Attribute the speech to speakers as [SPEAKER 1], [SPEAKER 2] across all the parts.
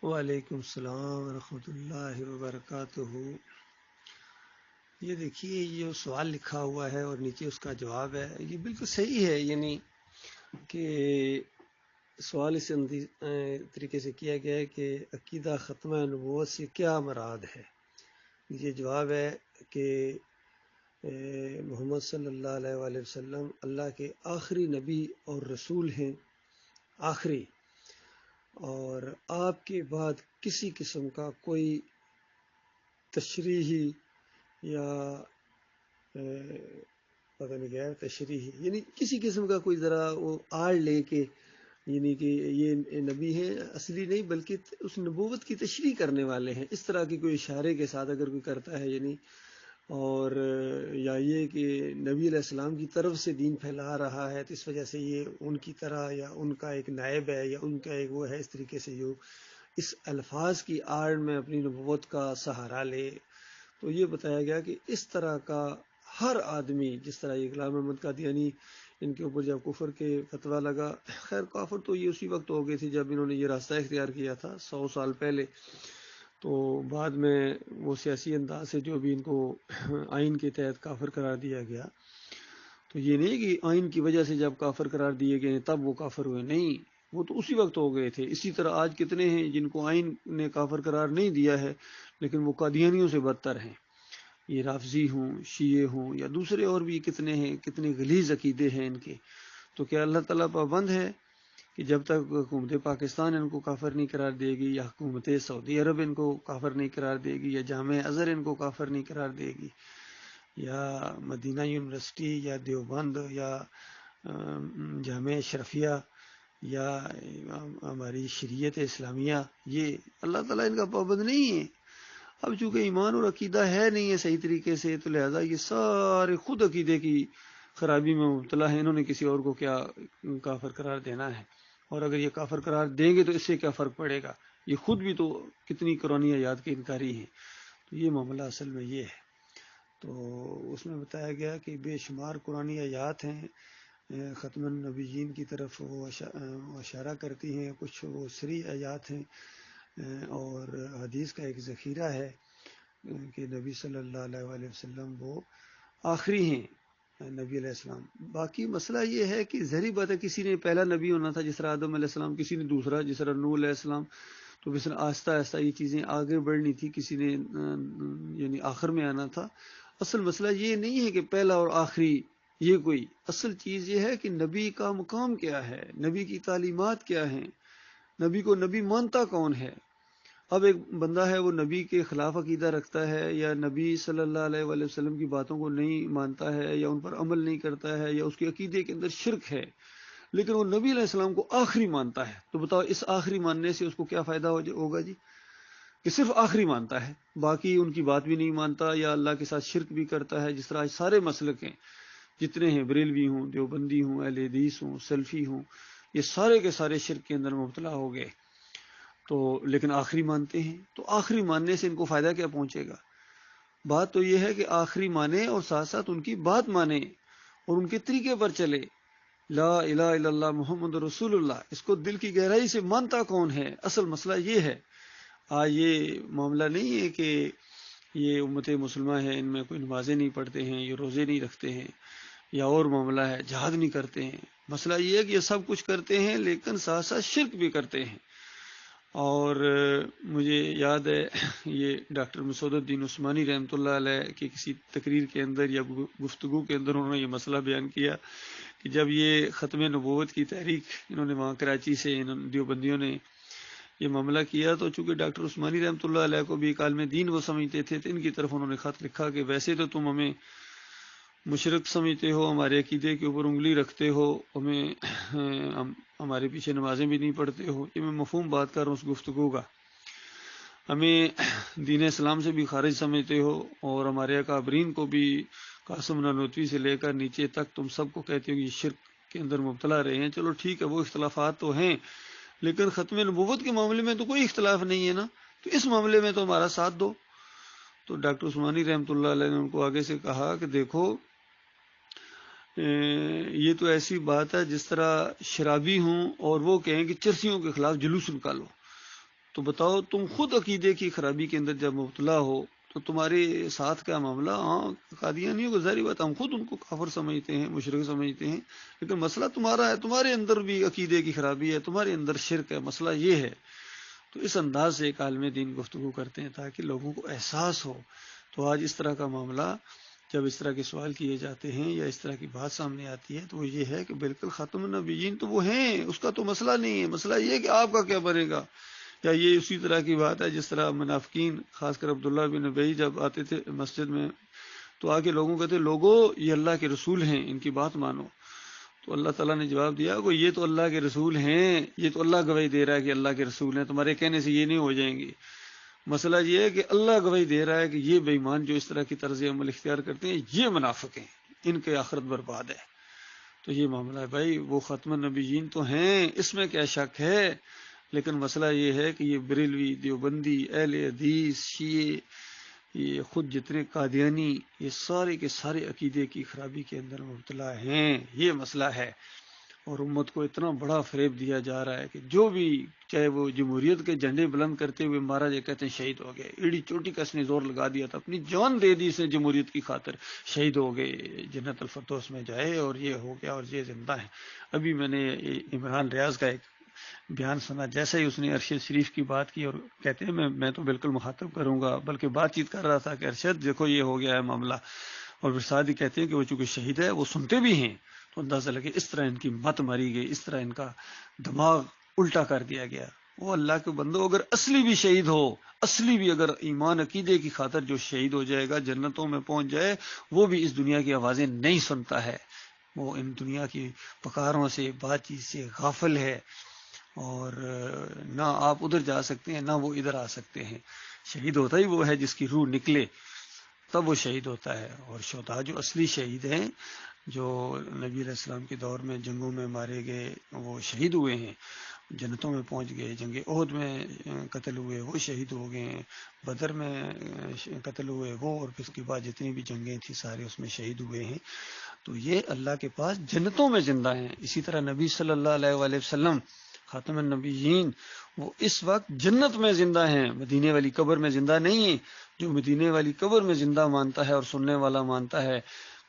[SPEAKER 1] وعلیکم السلام ورحمۃ اللہ وبرکاتہ۔ یہ دیکھیے، یہ جو سوال لکھا ہوا ہے اور نیچے اس کا جواب ہے، یہ بالکل صحیح ہے، یعنی کہ سوال اس طریقے سے کیا گیا ہے کہ عقیدہ ختمہ نبوت سے کیا مراد ہے۔ یہ جواب ہے کہ محمد صلی اللہ علیہ وآلہ وسلم اللہ کے آخری نبی اور رسول ہیں، آخری، اور آپ کے بعد کسی قسم کا کوئی تشریحی یا پتہ نہیں غیر تشریحی، یعنی کسی قسم کا کوئی ذرا وہ آڑ لے کے، یعنی کہ یہ نبی ہے اصلی نہیں بلکہ اس نبوت کی تشریح کرنے والے ہیں، اس طرح کی کوئی اشارے کے ساتھ اگر کوئی کرتا ہے، یعنی اور یا یہ کہ نبی علیہ السلام کی طرف سے دین پھیلا رہا ہے تو اس وجہ سے یہ ان کی طرح یا ان کا ایک نائب ہے یا ان کا ایک وہ ہے، اس طریقے سے جو اس الفاظ کی آڑ میں اپنی نبوت کا سہارا لے، تو یہ بتایا گیا کہ اس طرح کا ہر آدمی، جس طرح یہ غلام محمد قادیانی ان کے اوپر جب کفر کے فتویٰ لگا، خیر کافر تو یہ اسی وقت ہو گئے تھے جب انہوں نے یہ راستہ اختیار کیا تھا 100 سال پہلے، تو بعد میں وہ سیاسی انداز سے جو بھی ان کو آئین کے تحت کافر قرار دیا گیا، تو یہ نہیں کہ آئین کی وجہ سے جب کافر قرار دیے گئے تب وہ کافر ہوئے، نہیں، وہ تو اسی وقت ہو گئے تھے۔ اسی طرح آج کتنے ہیں جن کو آئین نے کافر قرار نہیں دیا ہے لیکن وہ قادیانیوں سے بدتر ہیں، یہ رافضی ہوں، شیعہ ہوں یا دوسرے اور بھی کتنے ہیں، کتنے غلیظ عقیدے ہیں ان کے۔ تو کیا اللہ تعالیٰ پابند ہے کہ جب تک حکومت پاکستان ان کو کافر نہیں قرار دے گی، یا حکومت سعودی عرب ان کو کافر نہیں قرار دے گی، یا جامعہ ازہر ان کو کافر نہیں قرار دے گی، یا مدینہ یونیورسٹی یا دیوبند یا جامعہ اشرفیہ یا ہماری شریعت اسلامیہ، یہ اللہ تعالیٰ ان کا پابند نہیں ہے۔ اب چونکہ ایمان اور عقیدہ ہے نہیں ہے صحیح طریقے سے، تو لہذا یہ سارے خود عقیدے کی خرابی میں مبتلا ہے، انہوں نے کسی اور کو کیا کافر قرار دینا ہے، اور اگر یہ کافر قرار دیں گے تو اس سے کیا فرق پڑے گا، یہ خود بھی تو کتنی قرآنی آیات کے انکاری ہیں۔ تو یہ معاملہ اصل میں یہ ہے۔ تو اس میں بتایا گیا کہ بے شمار قرآنی آیات ہیں ختم النبیین کی طرف وہ اشارہ کرتی ہیں، کچھ وہ صریح آیات ہیں، اور حدیث کا ایک ذخیرہ ہے کہ نبی صلی اللہ علیہ وآلہ وسلم وہ آخری ہیں، نبی علیہ السلام۔ باقی مسئلہ یہ ہے کہ ظاہری بات ہے کسی نے پہلا نبی ہونا تھا جس طرح آدم علیہ السلام، کسی نے دوسرا جس طرح نوح علیہ السلام، تو بس آہستہ آہستہ یہ چیزیں آگے بڑھنی تھی، کسی نے یعنی آخر میں آنا تھا۔ اصل مسئلہ یہ نہیں ہے کہ پہلا اور آخری، یہ کوئی اصل چیز یہ ہے کہ نبی کا مقام کیا ہے، نبی کی تعلیمات کیا ہیں، نبی کو نبی مانتا کون ہے۔ اب ایک بندہ ہے وہ نبی کے خلاف عقیدہ رکھتا ہے، یا نبی صلی اللہ علیہ وآلہ وسلم کی باتوں کو نہیں مانتا ہے یا ان پر عمل نہیں کرتا ہے، یا اس کے عقیدے کے اندر شرک ہے، لیکن وہ نبی علیہ السلام کو آخری مانتا ہے، تو بتاؤ اس آخری ماننے سے اس کو کیا فائدہ ہوگا جی؟ کہ صرف آخری مانتا ہے، باقی ان کی بات بھی نہیں مانتا، یا اللہ کے ساتھ شرک بھی کرتا ہے، جس طرح سارے مسلک ہیں جتنے ہیں، بریلوی ہوں، دیوبندی ہوں، اہل حدیث ہوں، سلفی ہوں، یہ سارے کے سارے شرک کے اندر مبتلا ہو گئے، تو لیکن آخری مانتے ہیں۔ تو آخری ماننے سے ان کو فائدہ کیا پہنچے گا؟ بات تو یہ ہے کہ آخری مانے اور ساتھ ساتھ ان کی بات مانے اور ان کے طریقے پر چلے، لا الہ الا اللہ محمد رسول اللہ، اس کو دل کی گہرائی سے مانتا کون ہے؟ اصل مسئلہ یہ ہے۔ یہ معاملہ نہیں ہے کہ یہ امت مسلمہ ہے، ان میں کوئی نمازیں نہیں پڑھتے ہیں، یہ روزے نہیں رکھتے ہیں، یا اور معاملہ ہے جہاد نہیں کرتے ہیں۔ مسئلہ یہ ہے کہ یہ سب کچھ کرتے ہیں لیکن ساتھ ساتھ شرک بھی کرتے ہیں۔ اور مجھے یاد ہے یہ ڈاکٹر مسعود الدین عثمانی رحمۃ اللہ علیہ کی کسی تقریر کے اندر یا گفتگو کے اندر انہوں نے یہ مسئلہ بیان کیا کہ جب یہ ختم نبوت کی تحریک انہوں نے وہاں کراچی سے دیوبندیوں نے یہ معاملہ کیا، تو چونکہ ڈاکٹر عثمانی رحمۃ اللہ علیہ کو بھی ایک عالم دین وہ سمجھتے تھے، تو ان کی طرف انہوں نے خط لکھا کہ ویسے تو تم ہمیں مشرک سمجھتے ہو، ہمارے عقیدے کے اوپر انگلی رکھتے ہو، ہمارے پیچھے نمازیں بھی نہیں پڑھتے ہو، یہ میں مفہوم بات کر رہا ہوں اس گفتگو کا، ہمیں دین اسلام سے بھی خارج سمجھتے ہو، اور ہمارے اکابرین کو بھی قاسم نانوتوی سے لے کر نیچے تک تم سب کو کہتے ہو کہ یہ شرک کے اندر مبتلا رہے ہیں۔ چلو ٹھیک ہے، وہ اختلافات تو ہیں، لیکن ختم نبوت کے معاملے میں تو کوئی اختلاف نہیں ہے نا، تو اس معاملے میں تو ہمارا ساتھ دو۔ تو ڈاکٹر عثمانی رحمۃ اللہ علیہ نے ان کو آگے سے کہا کہ دیکھو، یہ تو ایسی بات ہے جس طرح شرابی ہوں اور وہ کہیں کہ چرسیوں کے خلاف جلوس نکالو، تو بتاؤ تم خود عقیدے کی خرابی کے اندر جب مبتلا ہو تو تمہارے ساتھ کیا معاملہ؟ ہاں قادیانیوں کو ظاہری بات ہم خود ان کو کافر سمجھتے ہیں، مشرک سمجھتے ہیں، لیکن مسئلہ تمہارا ہے، تمہارے اندر بھی عقیدے کی خرابی ہے، تمہارے اندر شرک ہے، مسئلہ یہ ہے۔ تو اس انداز سے ایک عالم دین گفتگو کرتے ہیں تاکہ لوگوں کو احساس ہو۔ تو آج اس طرح کا معاملہ جب اس طرح کے سوال کیے جاتے ہیں یا اس طرح کی بات سامنے آتی ہے تو وہ یہ ہے کہ بالکل ختم النبیین تو وہ ہیں، اس کا تو مسئلہ نہیں ہے، مسئلہ یہ ہے کہ آپ کا کیا بنے گا۔ یا یہ اسی طرح کی بات ہے جس طرح منافقین خاص کر عبداللہ بن ابی جب آتے تھے مسجد میں تو آ کے لوگوں کہتے لوگوں یہ اللہ کے رسول ہیں، ان کی بات مانو۔ تو اللہ تعالیٰ نے جواب دیا کہ یہ تو اللہ کے رسول ہیں، یہ تو اللہ گواہی دے رہا ہے کہ اللہ کے رسول ہیں، تمہارے کہنے سے یہ نہیں ہو جائیں گے۔ مسئلہ یہ ہے کہ اللہ گواہی دے رہا ہے کہ یہ بے ایمان جو اس طرح کی طرز عمل اختیار کرتے ہیں یہ منافق ہیں، ان کے آخرت برباد ہے۔ تو یہ معاملہ ہے بھائی، وہ ختم النبیین تو ہیں، اس میں کیا شک ہے، لیکن مسئلہ یہ ہے کہ یہ بریلوی، دیوبندی، اہل حدیث، شیعہ، یہ خود جتنے قادیانی، یہ سارے کے سارے عقیدے کی خرابی کے اندر مبتلا ہیں، یہ مسئلہ ہے۔ اور امت کو اتنا بڑا فریب دیا جا رہا ہے کہ جو بھی چاہے وہ جمہوریت کے جھنڈے بلند کرتے ہوئے مارا جائے کہتے ہیں شہید ہو گئے، ایڑی چوٹی کا اس نے زور لگا دیا تھا، اپنی جان دے دی اسے جمہوریت کی خاطر، شہید ہو گئے، جنت الفردوس میں جائے، اور یہ ہو گیا اور یہ زندہ ہے۔ ابھی میں نے عمران ریاض کا ایک بیان سنا، جیسے ہی اس نے ارشد شریف کی بات کی اور کہتے ہیں میں تو بالکل مخاطب کروں گا، بلکہ بات چیت کر رہا تھا کہ ارشد دیکھو یہ ہو گیا ہے معاملہ، اور پھر ساتھ ہی کہتے ہیں کہ وہ چونکہ شہید ہے وہ سنتے بھی ہیں، تو اندازہ لگے اس طرح ان کی مت ماری گئی، اس طرح ان کا دماغ الٹا کر دیا گیا۔ وہ اللہ کے بندو، اگر اصلی بھی شہید ہو، اصلی بھی اگر ایمان عقیدے کی خاطر جو شہید ہو جائے گا جنتوں میں پہنچ جائے، وہ بھی اس دنیا کی آوازیں نہیں سنتا ہے، وہ ان دنیا کی پکاروں سے بات چیت سے غافل ہے، اور نہ آپ ادھر جا سکتے ہیں نہ وہ ادھر آ سکتے ہیں۔ شہید ہوتا ہی وہ ہے جس کی روح نکلے تب وہ شہید ہوتا ہے۔ اور شہداء جو اصلی شہید ہیں، جو نبی علیہ السلام کے دور میں جنگوں میں مارے گئے، وہ شہید ہوئے ہیں، جنتوں میں پہنچ گئے، جنگ احد میں قتل ہوئے وہ شہید ہو گئے ہیں، بدر میں قتل ہوئے وہ، اور پھر اس کے بعد جتنی بھی جنگیں تھیں سارے اس میں شہید ہوئے ہیں۔ تو یہ اللہ کے پاس جنتوں میں زندہ ہیں۔ اسی طرح نبی صلی اللہ علیہ وآلہ وسلم خاتم النبیین، وہ اس وقت جنت میں زندہ ہیں، مدینے والی قبر میں زندہ نہیں ہیں۔ جو مدینے والی قبر میں زندہ مانتا ہے اور سننے والا مانتا ہے،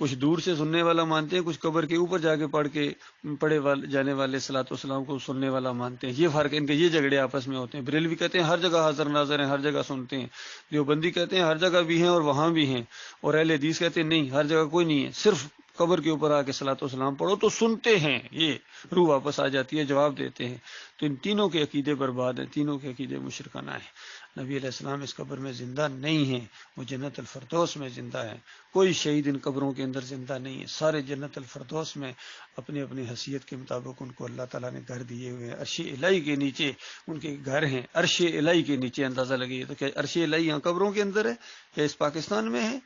[SPEAKER 1] کچھ دور سے سننے والا مانتے ہیں، کچھ قبر کے اوپر جا کے پڑھے جانے والے صلاۃ والسلام کو سننے والا مانتے ہیں۔ یہ فرق ہے ان کے، یہ جھگڑے آپس میں ہوتے ہیں۔ بریلوی کہتے ہیں ہر جگہ حاضر ناظر ہیں، ہر جگہ سنتے ہیں۔ دیوبندی کہتے ہیں ہر جگہ بھی ہیں اور وہاں بھی ہیں، اور اہل حدیث کہتے ہیں نہیں، ہر جگہ کوئی نہیں ہے، صرف قبر کے اوپر آ کے صلاۃ والسلام پڑھو تو سنتے ہیں، یہ روح واپس آ جاتی ہے، جواب دیتے ہیں۔ تو ان تینوں کے عقیدے برباد ہیں، تینوں کے عقیدے مشرکانہ ہیں۔ نبی علیہ السلام اس قبر میں زندہ نہیں ہیں، وہ جنت الفردوس میں زندہ ہیں۔ کوئی شہید ان قبروں کے اندر زندہ نہیں ہے، سارے جنت الفردوس میں اپنی اپنی حیثیت کے مطابق ان کو اللہ تعالیٰ نے گھر دیے ہوئے ہیں۔ عرش الہی کے نیچے ان کے گھر ہیں، عرش الہی کے نیچے، اندازہ لگیے تو کیا عرش الہی یہاں قبروں کے اندر ہے یا اس پاکستان میں ہے؟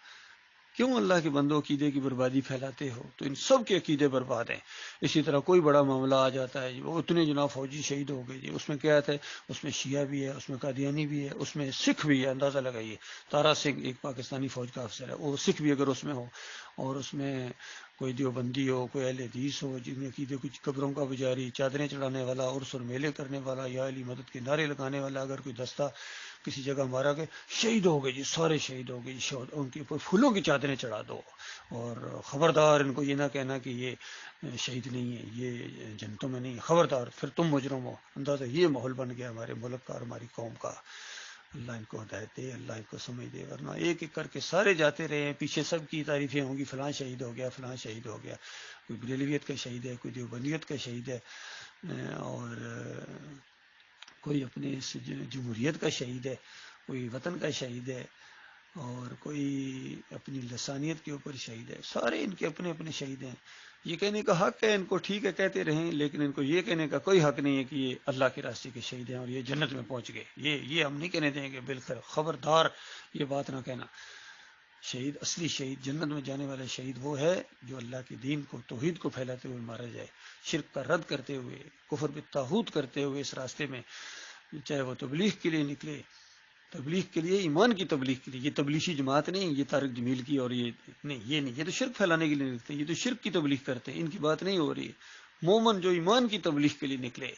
[SPEAKER 1] کیوں اللہ کے بندوں عقیدے کی بربادی پھیلاتے ہو؟ تو ان سب کے عقیدے برباد ہیں۔ اسی طرح کوئی بڑا معاملہ آ جاتا ہے، وہ اتنے جناب فوجی شہید ہو گئے، اس میں کیا ہے، اس میں شیعہ بھی ہے، اس میں قادیانی بھی ہے، اس میں سکھ بھی ہے، اندازہ لگائیے۔ تارا سنگھ ایک پاکستانی فوج کا افسر ہے، وہ سکھ بھی اگر اس میں ہو، اور اس میں کوئی دیوبندی ہو، کوئی اہل حدیث ہو، جن عقیدے کچھ قبروں کا پجاری، چادریں چڑھانے والا، عرس اور میلے کرنے والا، یا علی مدد کے نعرے لگانے والا، اگر کوئی دستہ کسی جگہ مارا گیا، شہید ہو گئے جی، سارے شہید ہو گئے جی، ان کے اوپر پھولوں کی چادریں چڑھا دو، اور خبردار ان کو یہ نہ کہنا کہ یہ شہید نہیں ہے، یہ جنتوں میں نہیں، خبردار پھر تم مجرم ہو۔ اندازہ یہ ماحول بن گیا ہمارے ملک کا اور ہماری قوم کا۔ اللہ ان کو ہدایت دے، اللہ ان کو سمجھ دے، ورنہ ایک ایک کر کے سارے جاتے رہے ہیں، پیچھے سب کی تعریفیں ہوں گی، فلاں شہید ہو گیا، فلاں شہید ہو گیا، کوئی بریلویت کا شہید ہے، کوئی دیوبندیت کا شہید ہے، اور کوئی اپنے جمہوریت کا شہید ہے، کوئی وطن کا شہید ہے، اور کوئی اپنی لسانیت کے اوپر شہید ہے۔ سارے ان کے اپنے اپنے شہید ہیں۔ یہ کہنے کا حق ہے ان کو، ٹھیک ہے کہتے رہیں، لیکن ان کو یہ کہنے کا کوئی حق نہیں ہے کہ یہ اللہ کے راستے کے شہید ہیں اور یہ جنت میں پہنچ گئے۔ یہ ہم نہیں کہنے دیں گے، بالکل خبردار یہ بات نہ کہنا۔ شہید، اصلی شہید، جنت میں جانے والا شہید وہ ہے جو اللہ کے دین کو، توحید کو پھیلاتے ہوئے مارا جائے، شرک کا رد کرتے ہوئے، کفر بالطاغوت کرتے ہوئے اس راستے میں، چاہے وہ تبلیغ کے لیے نکلے، تبلیغ کے لیے، ایمان کی تبلیغ کے لیے۔ یہ تبلیغی جماعت نہیں، یہ طارق جمیل کی اور یہ نہیں، یہ تو شرک پھیلانے کے لیے نکلتے ہیں، یہ تو شرک کی تبلیغ کرتے ہیں، ان کی بات نہیں ہو رہی ہے۔ مومن جو ایمان کی تبلیغ کے لیے نکلے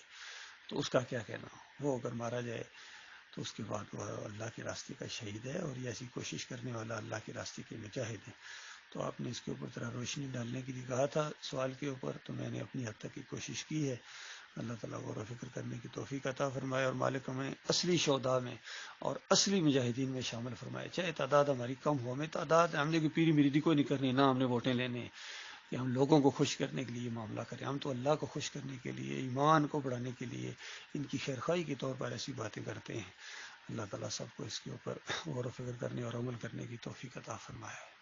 [SPEAKER 1] تو اس کا کیا کہنا، وہ اگر مارا جائے تو اس کے بعد وہ اللہ کے راستے کا شہید ہے، اور یہ ایسی کوشش کرنے والا اللہ کے راستے کے مجاہد ہے۔ تو آپ نے اس کے اوپر ذرا روشنی ڈالنے کے لیے کہا تھا سوال کے اوپر، تو میں نے اپنی حد تک کی کوشش کی ہے۔ اللہ تعالیٰ غور و فکر کرنے کی توفیق عطا فرمائے، اور مالک ہمیں اصلی شہداء میں اور اصلی مجاہدین میں شامل فرمائے، چاہے تعداد ہماری کم ہو، ہمیں تعداد ہم نے کوئی پیری میری کوئی نہیں کرنی، نہ ہم نے ووٹیں لینے کہ ہم لوگوں کو خوش کرنے کے لیے معاملہ کریں، ہم تو اللہ کو خوش کرنے کے لیے، ایمان کو بڑھانے کے لیے، ان کی خیرخواہی کے طور پر ایسی باتیں کرتے ہیں۔ اللہ تعالیٰ سب کو اس کے اوپر غور و فکر کرنے اور عمل کرنے کی توفیق عطا فرمائے۔